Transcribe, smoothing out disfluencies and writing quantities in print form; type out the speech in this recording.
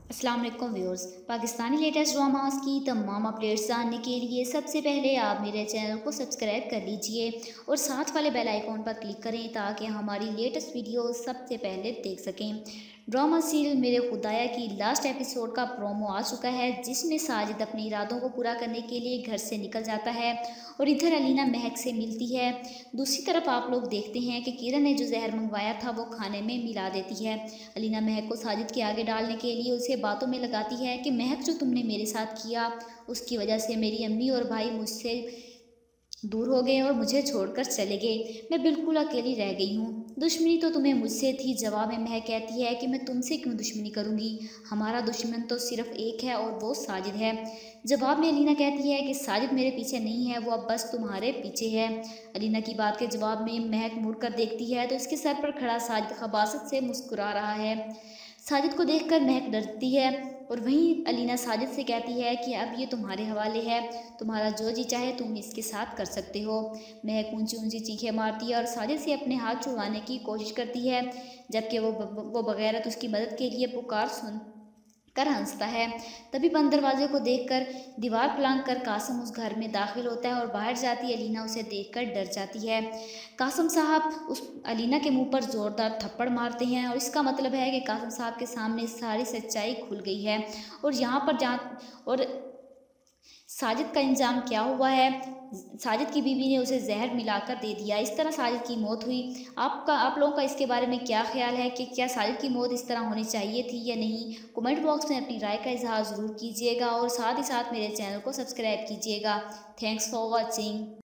अस्सलाम वालेकुम viewers. Pakistani latest dramas की तमाम अपडेट्स जानने के लिए सबसे पहले आप मेरे चैनल को सब्सक्राइब कर लीजिए और साथ वाले बेल आइकॉन पर क्लिक करें ताकि हमारी लेटेस्ट वीडियो सबसे पहले देख सकें। ड्रामा सीरियल मेरे खुदाया की लास्ट एपिसोड का प्रोमो आ चुका है, जिसमें साजिद अपने इरादों को पूरा करने के लिए घर से निकल जाता है और इधर अलीना महक से मिलती है। दूसरी तरफ आप लोग देखते हैं कि किरण ने जो जहर मंगवाया था वो खाने में मिला देती है। अलीना महक को साजिद के आगे डालने के लिए उसे बातों में लगाती है कि महक, जो तुमने मेरे साथ किया उसकी वजह से मेरी अम्मी और भाई मुझसे दूर हो गए और मुझे छोड़कर चले गए। मैं बिल्कुल अकेली रह गई हूँ। दुश्मनी तो तुम्हें मुझसे थी। जवाब में महक कहती है कि मैं तुमसे क्यों दुश्मनी करूँगी, हमारा दुश्मन तो सिर्फ एक है और वो साजिद है। जवाब में अलीना कहती है कि साजिद मेरे पीछे नहीं है, वो अब बस तुम्हारे पीछे है। अलीना की बात के जवाब में महक मुड़कर देखती है तो इसके सर पर खड़ा साजिद खबासत से मुस्कुरा रहा है। साजिद को देखकर महक डरती है और वहीं अलीना साजिद से कहती है कि अब ये तुम्हारे हवाले है, तुम्हारा जो जी चाहे तुम इसके साथ कर सकते हो। महक ऊंची ऊंची चीखें मारती है और साजिद से अपने हाथ छुड़वाने की कोशिश करती है, जबकि वो बगैरत उसकी मदद के लिए पुकार सुन कर हंसता है। तभी बंद दरवाजे को देखकर दीवार फलांग कर कासिम उस घर में दाखिल होता है और बाहर जाती अलीना उसे देखकर डर जाती है। कासिम साहब उस अलीना के मुंह पर जोरदार थप्पड़ मारते हैं और इसका मतलब है कि कासिम साहब के सामने सारी सच्चाई खुल गई है और यहाँ पर और साजिद का इंजाम क्या हुआ है। साजिद की बीवी ने उसे जहर मिलाकर दे दिया, इस तरह साजिद की मौत हुई। आप लोगों का इसके बारे में क्या ख्याल है कि क्या साजिद की मौत इस तरह होनी चाहिए थी या नहीं? कमेंट बॉक्स में अपनी राय का इजहार ज़रूर कीजिएगा और साथ ही साथ मेरे चैनल को सब्सक्राइब कीजिएगा। Thanks for watching.